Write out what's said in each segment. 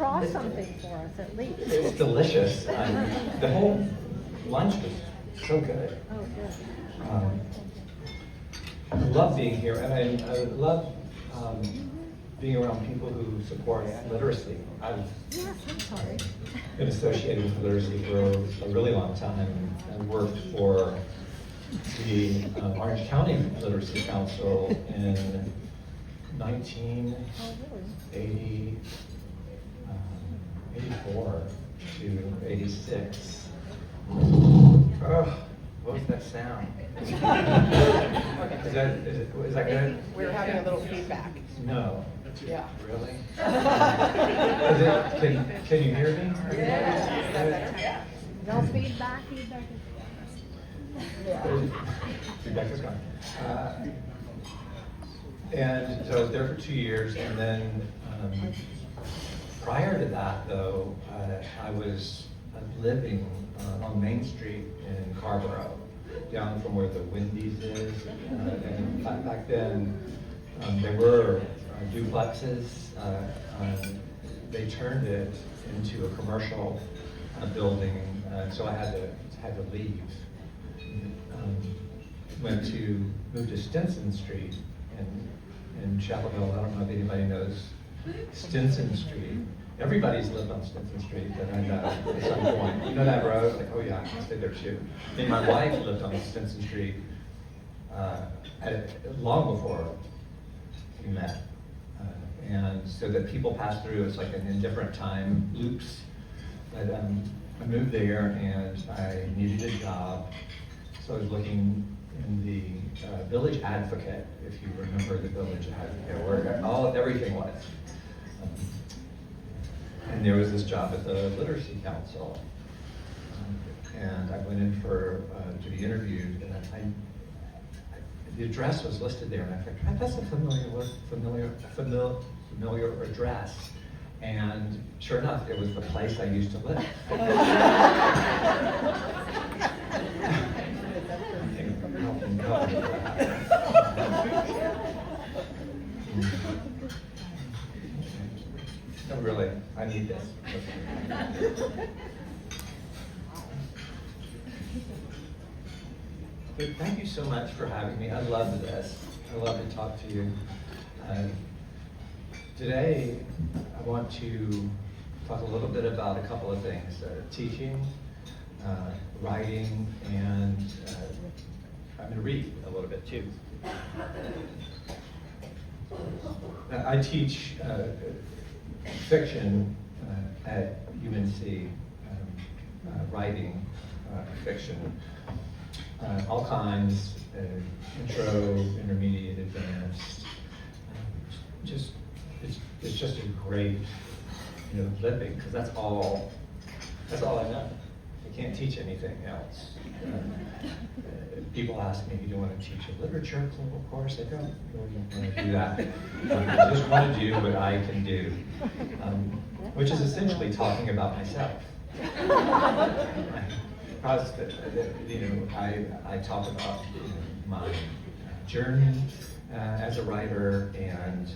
draw something for us at least. It's delicious. The whole lunch was so good. Oh, good. I love being here, and I love being around people who support literacy. I've Yes, I'm sorry. been associated with literacy for a really long time. I worked for the Orange County Literacy Council in 1984 to 86. Oh, what was that sound? Is that good? We're having a little feedback. No. Yeah. Really? Can you hear me? Yeah. No feedback. Feedback is gone. And so I was there for 2 years, and then prior to that, though, I was living on Main Street in Carborough, down from where the Wendy's is. And back then, there were duplexes. They turned it into a commercial building, so I had to leave. Moved to Stinson Street in Chapel Hill. I don't know if anybody knows Stinson Street. Everybody's lived on Stinson Street that I know at some point. You know that road? Like, oh yeah, I stayed there too. And my wife lived on Stinson Street long before we met. And so that people pass through, it's like in different time loops. But I moved there and I needed a job. So I was looking in the Village Advocate, if you remember the Village Advocate, where everything was. And there was this job at the Literacy Council. And I went in to be interviewed, and the address was listed there, and I thought, that's a familiar address. And sure enough, it was the place I used to live. No, really, I need this. But thank you so much for having me. I love this. I love to talk to you. Today, I want to talk a little bit about a couple of things: teaching, writing, and I'm going to read a little bit too. I teach fiction at UNC, writing fiction, all kinds, intro, intermediate, advanced. It's just a great, living, because that's all I know. I can't teach anything else. People ask me, do you want to teach a literature course? I don't really want to do that. I just want to do what I can do, which is essentially talking about myself. Because I talk about my journey as a writer and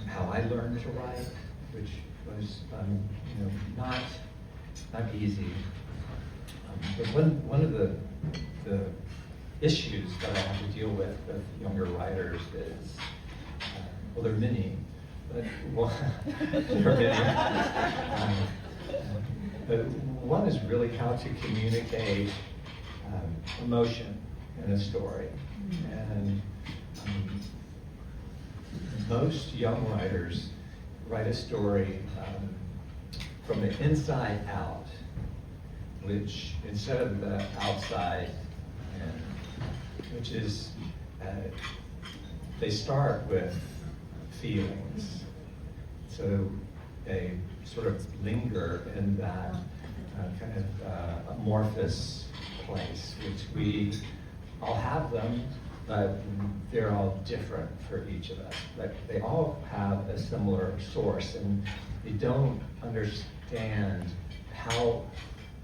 how I learned to write, which was not easy. But one of the issues that I have to deal with younger writers is, well, there are many, but there are many. But one is really how to communicate emotion in a story. And most young writers write a story from the inside out, which instead of the outside, which is, they start with feelings. So they sort of linger in that kind of amorphous place, which we all have them, but they're all different for each of us. But they all have a similar source, and they don't understand how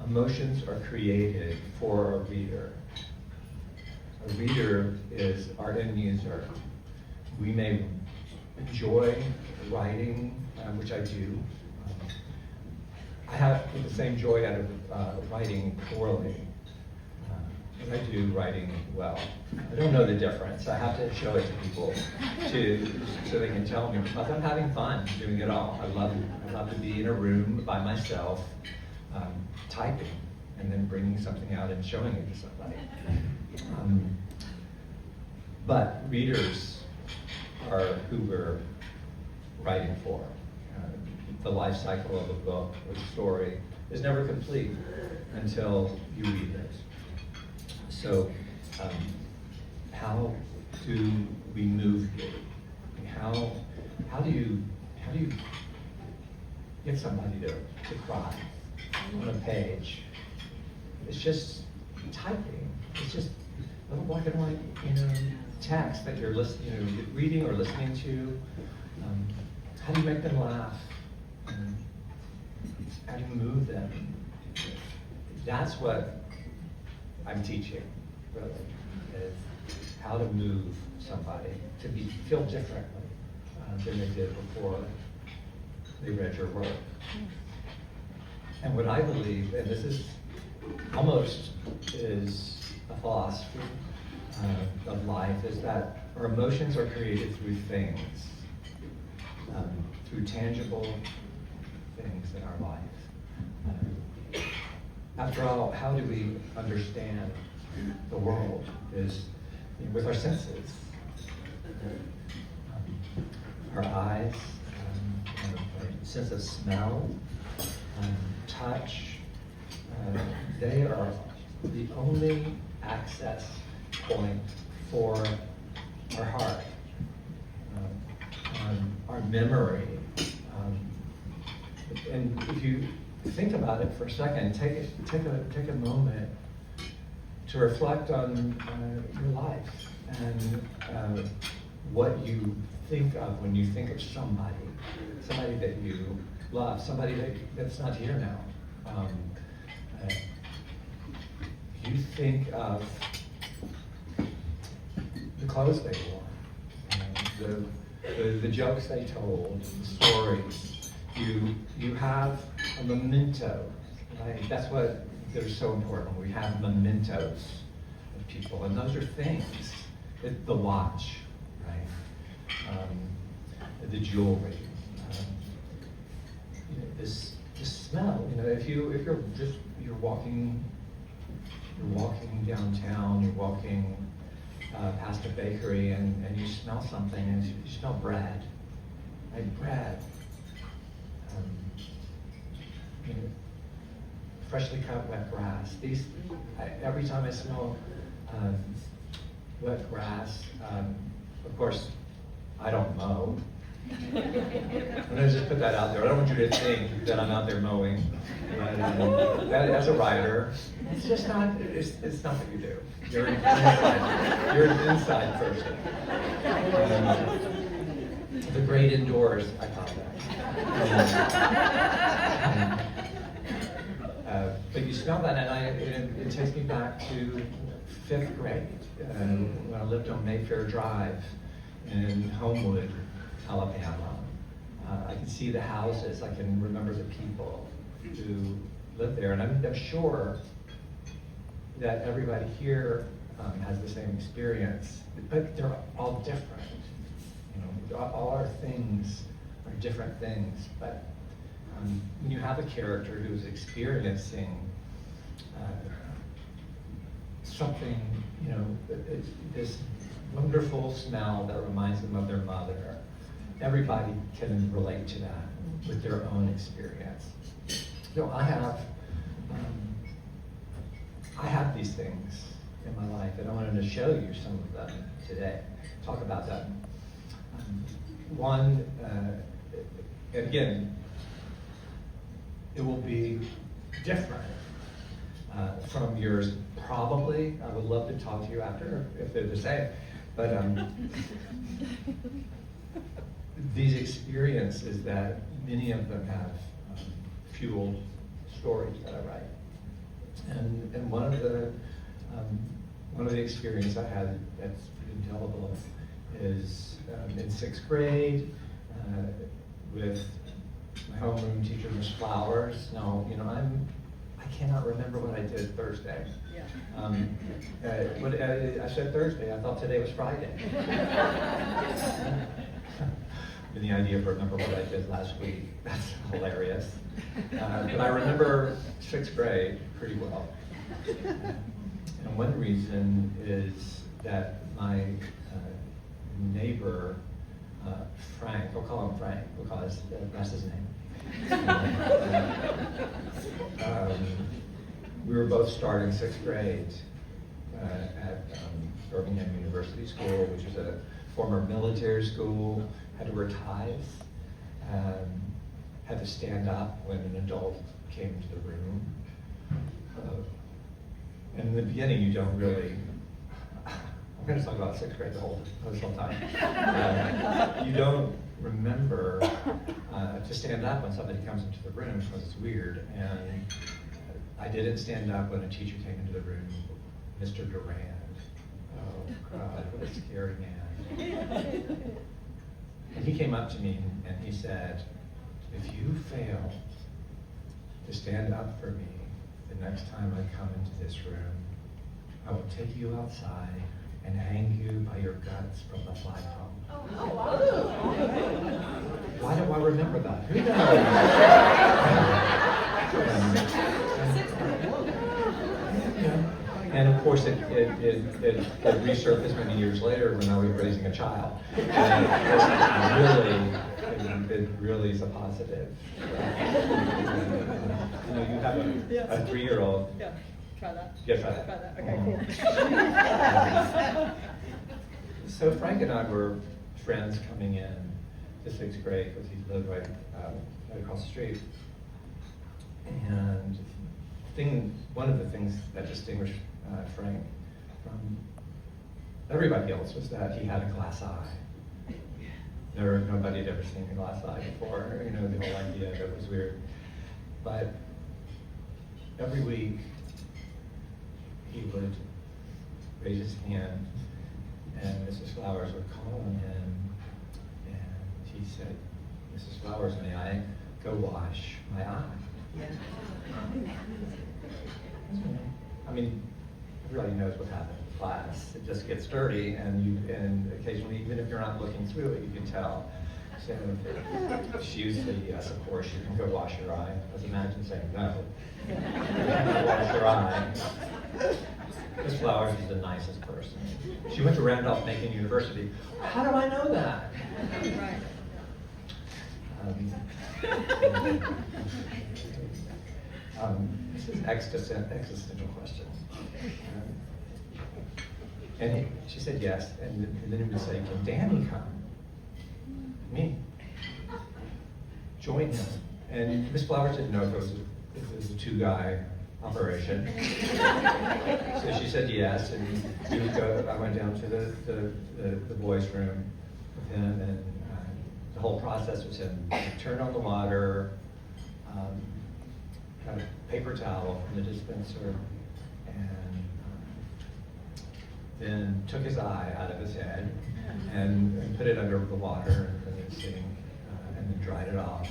emotions are created for a reader. A reader is our end user. We may enjoy writing, which I do. I have the same joy out of writing poorly as I do writing well. I don't know the difference. I have to show it to people so they can tell me, because I'm having fun doing it all. I love to be in a room by myself, typing, and then bringing something out and showing it to somebody. But readers are who we're writing for. The life cycle of a book or story is never complete until you read it. So, how do we move you? How do you get somebody to cry on a page? It's just typing. It's just little black and white, text that you're reading or listening to. How do you make them laugh? How do you move them? That's what I'm teaching, really, is how to move somebody to feel differently than they did before they read your work. And what I believe, and this is almost is a philosophy of life, is that our emotions are created through things, through tangible things in our life. After all, how do we understand the world? Is with our senses, our eyes, our sense of smell, touch. They are the only access point for our heart, our memory. And if you think about it for a second, take a moment to reflect on your life and what you think of when you think of somebody that you love, somebody that's not here now. You think of the clothes they wore, the jokes they told, the stories. You have a memento, right? That's what they're so important. We have mementos of people, and those are things. The watch, right? The jewelry, this smell. If you're walking downtown, you're walking past a bakery, and you smell something, and you smell bread, right? Bread. Freshly cut wet grass. Every time I smell wet grass, of course, I don't mow. I'm gonna just put that out there. I don't want you to think that I'm out there mowing. But as a writer, it's just not. It's not what you do. You're an inside person. The great indoors, I call that. But you smell that, and it takes me back to 5th grade when I lived on Mayfair Drive in Homewood, Alabama. I can see the houses. I can remember the people who lived there, and I'm sure that everybody here has the same experience, but they're all different. All our things are different things, but when you have a character who's experiencing something, this wonderful smell that reminds them of their mother, everybody can relate to that with their own experience. I have these things in my life, and I wanted to show you some of them today, talk about them. One, again, it will be different from yours, probably. I would love to talk to you after if they're the same. But these experiences that many of them have fueled stories that I write. And one of the experiences I had that's indelible is in 6th grade. with my homeroom teacher, Miss Flowers. No, I cannot remember what I did Thursday. Yeah. I said Thursday, I thought today was Friday. And the idea of remember what I did last week, that's hilarious. But I remember 6th grade pretty well. And one reason is that my neighbor, Frank, we'll call him Frank because that's his name. We were both starting 6th grade at Birmingham University School, which is a former military school, had to wear ties, had to stand up when an adult came into the room. And in the beginning, you don't really, I'm going to talk about 6th grade the whole time. You don't remember to stand up when somebody comes into the room because it's weird. And I didn't stand up when a teacher came into the room, Mr. Durand. Oh God, what a scary man. And he came up to me and he said, if you fail to stand up for me the next time I come into this room, I will take you outside and hang you by your guts from the flagpole. Why do I remember that? Who knows? And of course, it resurfaced many years later when I was raising a child. And it really is a positive. You have a 3-year-old. Yeah, try that. Yeah, try that. Try that. Okay, cool. So Frank and I were friends coming in to 6th grade because he lived right across the street. And one of the things that distinguished Frank from everybody else was that he had a glass eye. Nobody had ever seen a glass eye before. The whole idea of it was weird. But every week he would raise his hand, and Mrs. Flowers would call on him, and he said, "Mrs. Flowers, may I go wash my eye?" I mean, everybody knows what happens in class. It just gets dirty, and occasionally, even if you're not looking through it, you can tell. So she usually, yes, of course, you can go wash your eye. Because imagine saying no. You can go wash your eye. Miss Flowers is the nicest person. She went to Randolph-Macon University. How do I know that? Right. This is existential question. And she said yes, and then he would say, "Can Danny come?" Me. Join him. And Miss Flowers didn't know if it was a 2-guy operation. So she said yes, and we would go. I went down to the boys' room with him, and the whole process was him turn on the water, got a paper towel from the dispenser, and then took his eye out of his head and put it under the water and then sitting, and then dried it off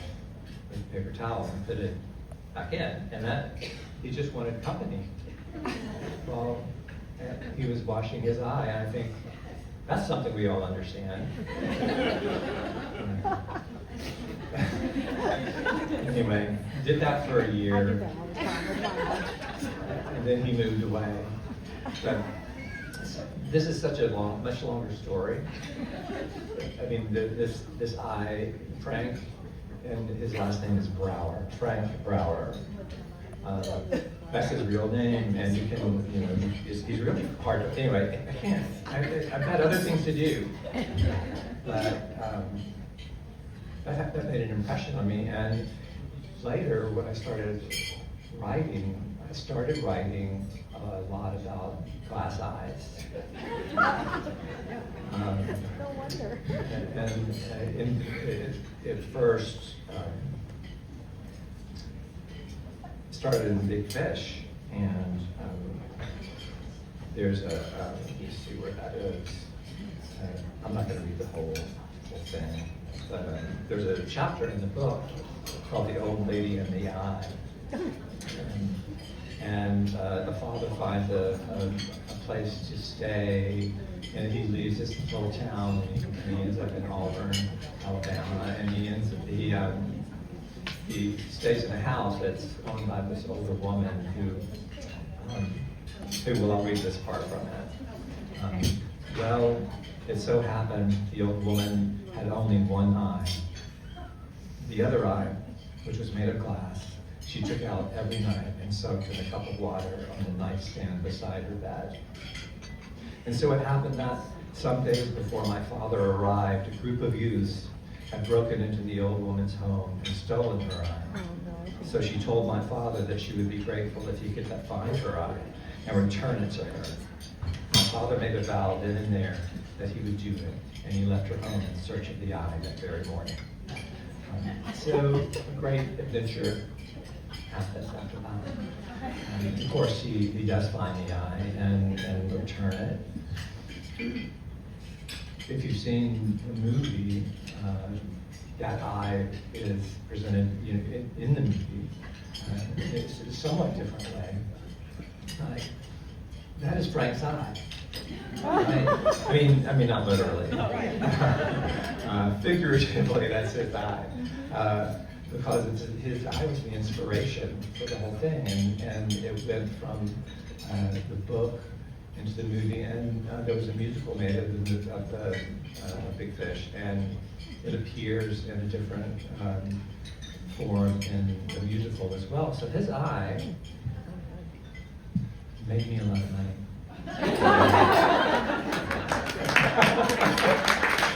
with a paper towel and put it back in. And that he just wanted company. Well, he was washing his eye, and I think that's something we all understand. Anyway, did that for a year. I do that all the time with my eye. And then he moved away. But this is such a much longer story. I mean, this eye, Frank, and his last name is Brower. Frank Brower. That's his real name, and you can, he's really hard to. Anyway, I can't. I've got other things to do, but that made an impression on me. And later, when I started writing a lot about glass eyes. No wonder. And at first, started in Big Fish, and there's let's see where that is. I'm not going to read the whole thing. there's a chapter in the book called The Old Lady and the Eye. And the father finds a place to stay, and he leaves this little town, and he ends up in Auburn, Alabama, and he stays in a house that's owned by this older woman who well, I'll read this part from it. Well, it so happened the old woman had only one eye. The other eye, which was made of glass, she took out every night and soaked in a cup of water on the nightstand beside her bed. And so it happened that some days before my father arrived, a group of youths had broken into the old woman's home and stolen her eye. So she told my father that she would be grateful if he could find her eye and return it to her. My father made a vow then and there that he would do it, and he left her home in search of the eye that very morning. So a great adventure happens after that. Of course, he does find the eye and return it. If you've seen the movie, that eye is presented in the movie. It's a somewhat different way. That is Frank's eye. Right? I mean, not literally. Figuratively, that's his eye. Because his eye was the inspiration for the whole thing, and it went from the book into the movie, and there was a musical made of the Big Fish, and it appears in a different form in the musical as well. So his eye made me a lot of money.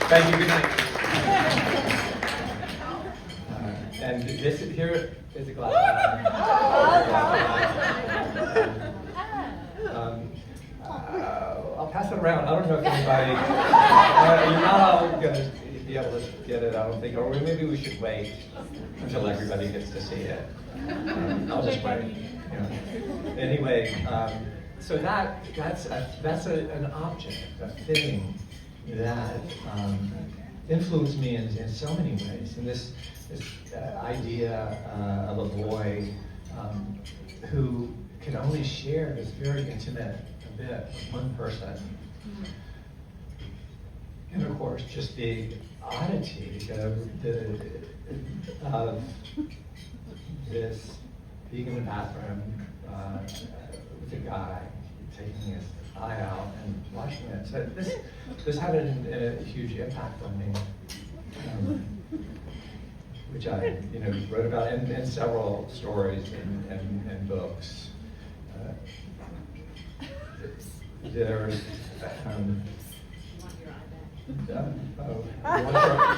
Thank you, good night. And this here is a glass eye. I'll pass it around. I don't know if anybody, you're not all going to be able to get it, I don't think, or maybe we should wait until everybody gets to see it. I'll just wait. Anyway, so that's an object, a thing that influenced me in so many ways. And this idea of a boy who can only share this very intimate bit with one person. And of course, just the oddity of this being in the bathroom with a guy taking his eye out and watching it. So this had a huge impact on me, which I wrote about in several stories and books. There's she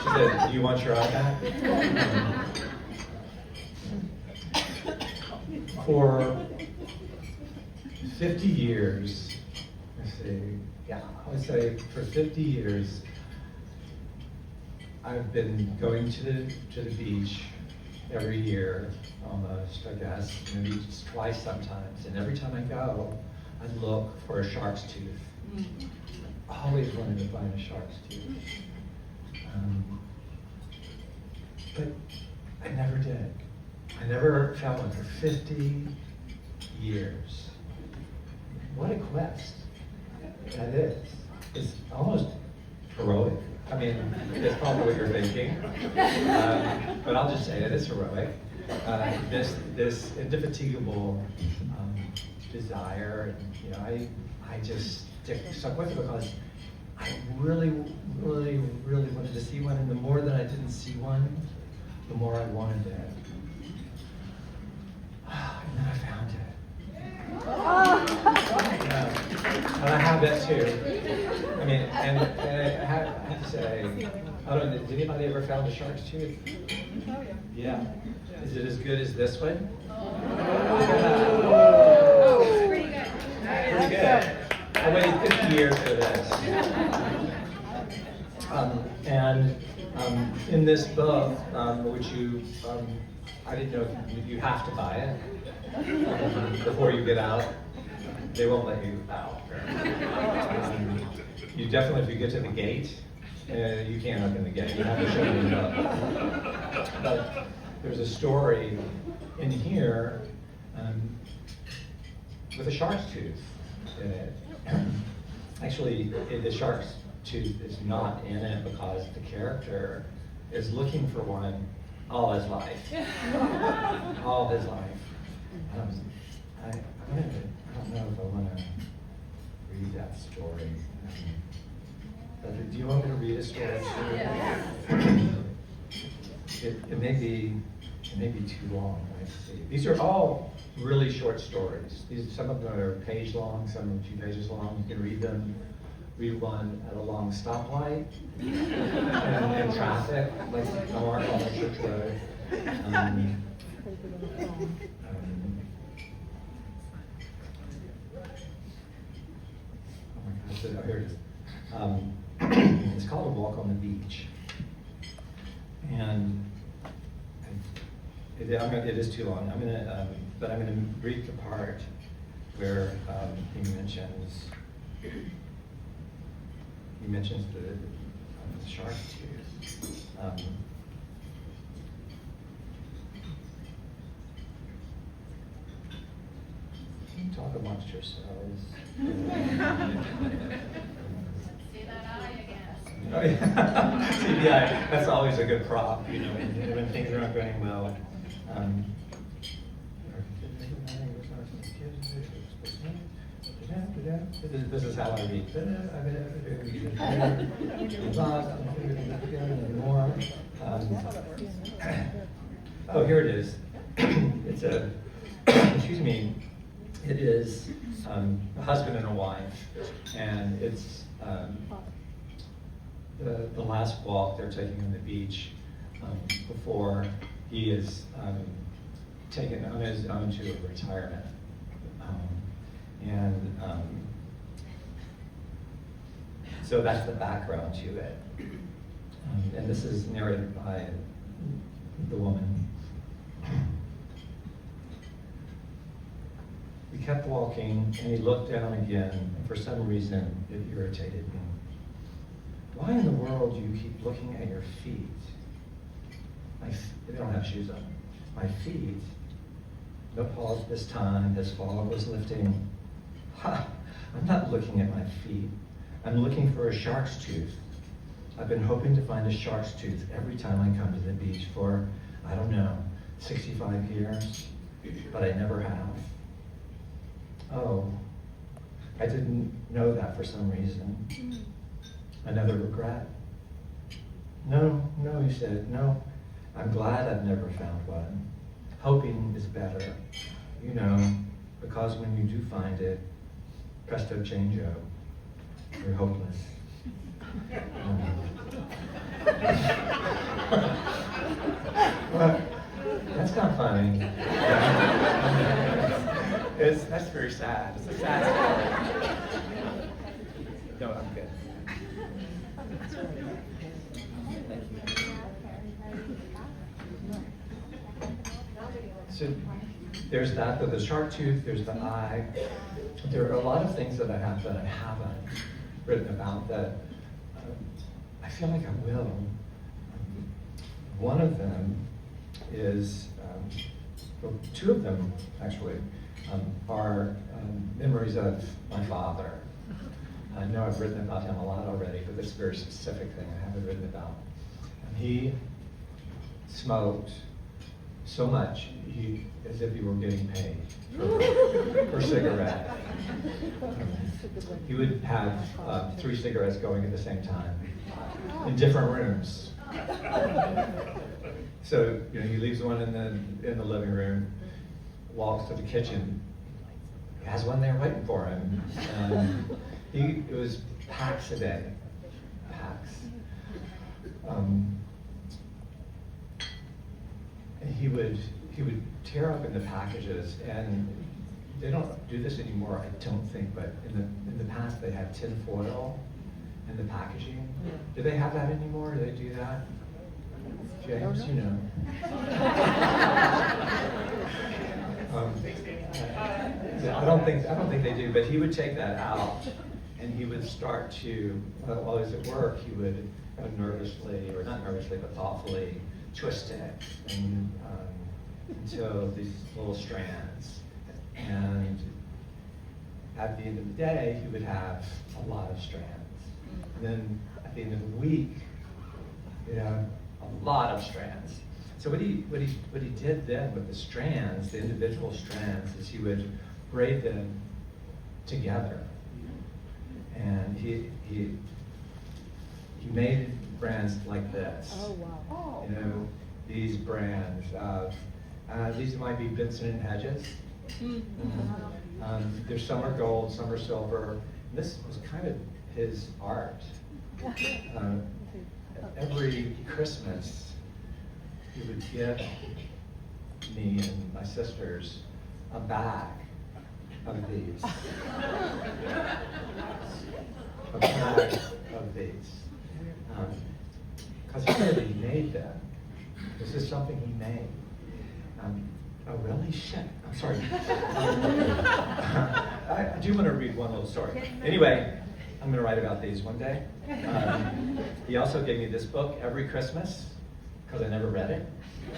said, "Do you want your eye back?" For 50 years, I would say for 50 years, I've been going to the beach every year, almost, I guess, maybe just twice sometimes. And every time I go, I look for a shark's tooth. Always wanted to find a shark's tooth. But I never did. I never found one for 50 years. What a quest that is. It's almost heroic. I mean, it's probably what you're thinking. But I'll just say it is heroic. This indefatigable desire, I just stuck with it because I really, really, really wanted to see one, and the more that I didn't see one, the more I wanted it. And then I found it. And I have that too. I mean, and I have to say, I don't know, did anybody ever found a shark's tooth? Yeah. Is it as good as this one? Pretty good. Pretty good. I waited 50 years for this. In this book, which I didn't know if you have to buy it before you get out. They won't let you out. You definitely, if you get to the gate, You can't open the gate, you have to show me up. But there's a story in here with a shark's tooth in it. Actually, the shark's tooth is not in it because the character is looking for one all his life. All his life. I don't know if I want to read that story. But do you want me to read a story? Yeah. It may be too long. Let's see. These are all really short stories. Some of them are a page long, some are 2 pages long. You can read them. Read one at a long stoplight in traffic, like North on the Church Road. Oh my gosh, here it is. It's called A Walk on the Beach. And it is too long. But I'm gonna read the part where he mentions the shark tooth. You can talk amongst yourselves. See that eye again. Oh, yeah. See the eye. That's always a good prop, when things are not going well. This is how I read. Oh, here it is. It's a, excuse me, it is a husband and a wife, and it's the last walk they're taking on the beach before he is taken on his own to a retirement. So that's the background to it. And this is narrated by the woman. We kept walking, and he looked down again, and for some reason, it irritated me. Why in the world do you keep looking at your feet? They don't have shoes on. My feet. No pause this time, his fog was lifting. Ha! I'm not looking at my feet. I'm looking for a shark's tooth. I've been hoping to find a shark's tooth every time I come to the beach for, I don't know, 65 years, but I never have. Oh, I didn't know that for some reason. Another regret? No, he said, no. I'm glad I've never found one. Hoping is better, because when you do find it, presto changeo, you're hopeless. Well, that's not funny. That's very sad. It's a sad story. No, I'm good. So there's that, the shark tooth, there's the eye. There are a lot of things that I have that I haven't written about that I feel like I will. One of them is, well, two of them actually, are memories of my father. I know I've written about him a lot already, but this very specific thing I haven't written about. He smoked so much, as if he were getting paid per cigarette. He would have 3 cigarettes going at the same time in different rooms. So he leaves one in the living room, walks to the kitchen, he has one there waiting for him. It was packs a day, packs. He would tear open the packages, and they don't do this anymore, I don't think, but in the past they had tin foil in the packaging. Yeah. Do they have that anymore? Do they do that? James, you know. I don't think they do, but he would take that out, and he would start to, while he was at work, he would kind of nervously, or not nervously, but thoughtfully twist it and, until these little strands. And at the end of the day, he would have a lot of strands. And then at the end of the week, he'd have a lot of strands. So what he did then with the strands, the individual strands, is he would braid them together. And he made brands like this. Oh, wow. You know, these brands of, these might be Vincent and Hedges. There's some are gold, some are silver. This was kind of his art. Every Christmas, he would give me and my sisters a bag of these. A bag of these. Because he said he made them. This is something he made. Oh, really? Shit. I'm sorry. I do want to read one little story. Anyway, I'm going to write about these one day. He also gave me this book every Christmas, because I never read it.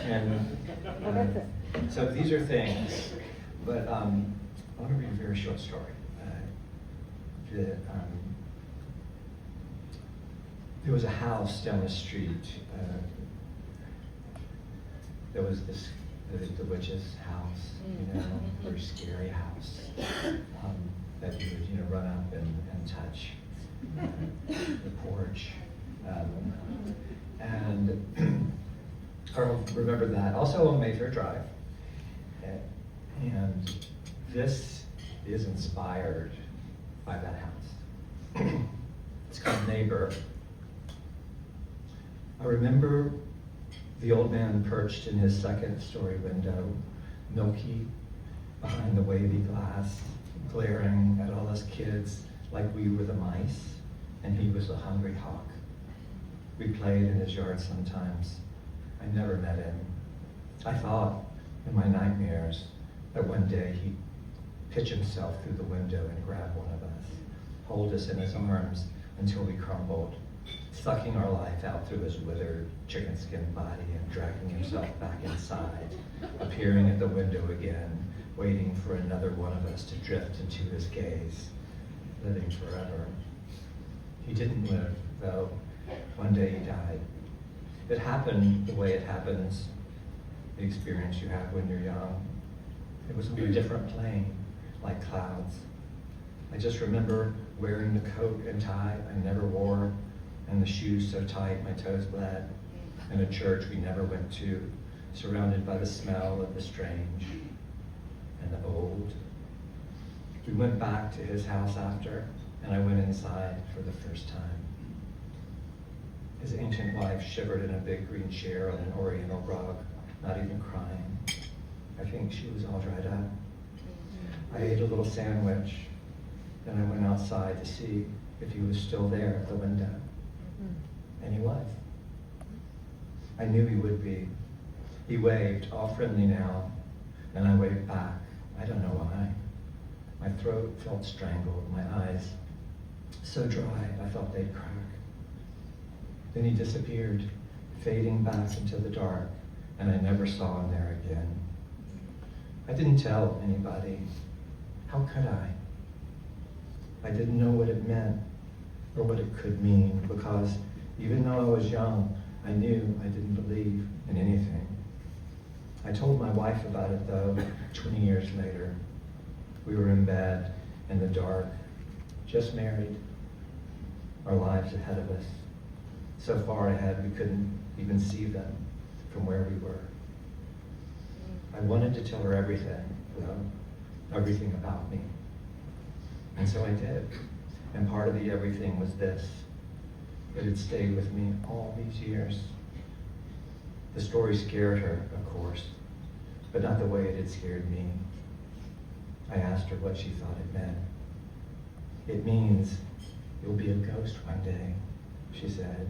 And so these are things. But I want to read a very short story. There was a house down the street. There was the witch's house, you know, very scary house that you would, you know, run up and touch the porch. And I remember that. Also on Mayfair Drive. And this is inspired by that house. It's called Neighbor. I remember the old man perched in his second-story window, milky behind the wavy glass, glaring at all us kids like we were the mice, and he was a hungry hawk. We played in his yard sometimes. I never met him. I thought, in my nightmares, that one day he'd pitch himself through the window and grab one of us, hold us in his arms until we crumbled, sucking our life out through his withered chicken skin body and dragging himself back inside, appearing at the window again, waiting for another one of us to drift into his gaze, living forever. He didn't live, though. One day he died. It happened the way it happens, the experience you have when you're young. It was on a different plane, like clouds. I just remember wearing the coat and tie I never wore, and the shoes so tight my toes bled, in a church we never went to, surrounded by the smell of the strange and the old. We went back to his house after, and I went inside for the first time. His ancient wife shivered in a big green chair on an oriental rug, not even crying. I think she was all dried up. I ate a little sandwich, then I went outside to see if he was still there at the window. And he was. I knew he would be. He waved, all friendly now, and I waved back. I don't know why. My throat felt strangled, my eyes so dry I thought they'd crack. Then he disappeared, fading back into the dark, and I never saw him there again. I didn't tell anybody. How could I? I didn't know what it meant or what it could mean, because even though I was young, I knew I didn't believe in anything. I told my wife about it, though, 20 years later. We were in bed, in the dark, just married, our lives ahead of us. So far ahead, we couldn't even see them from where we were. I wanted to tell her everything, though, everything about me. And so I did. And part of the everything was this. It had stayed with me all these years. The story scared her, of course, but not the way it had scared me. I asked her what she thought it meant. It means you'll be a ghost one day, she said,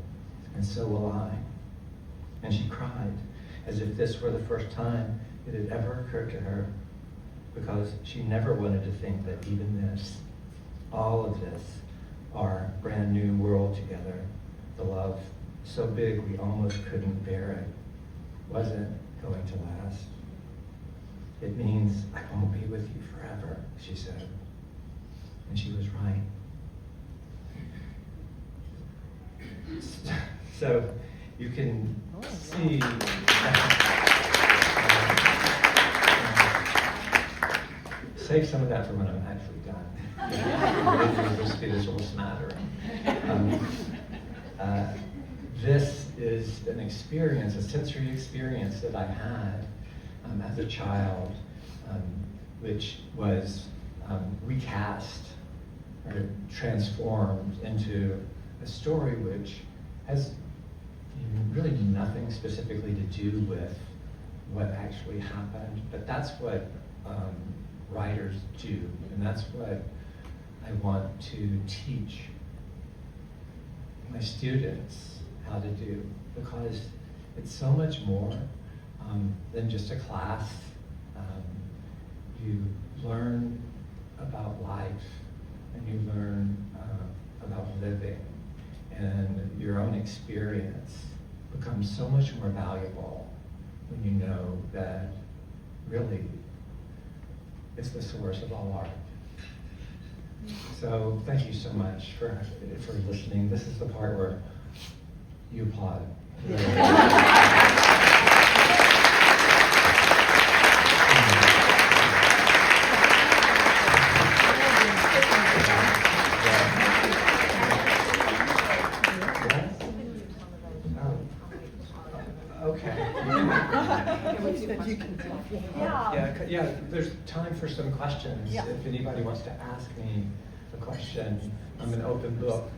and so will I. And she cried, as if this were the first time it had ever occurred to her, because she never wanted to think that even this, all of this, our brand new world together, the love so big we almost couldn't bear it wasn't going to last. It means I won't be with you forever, she said. And she was right. So you can see save some of that for when I'm actually done. This spiritual smattering. This is an experience, a sensory experience that I had as a child, which was recast or transformed into a story which has really nothing specifically to do with what actually happened, but that's what writers do, and that's what I want to teach my students how to do, because it's so much more than just a class. You learn about life, and you learn about living, and your own experience becomes so much more valuable when you know that really it's the source of all art. So thank you so much for listening. This is the part where you applaud. Yeah, there's time for some questions. Yeah. If anybody wants to ask me a question, I'm an open book.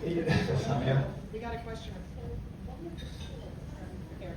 We got a question. Here.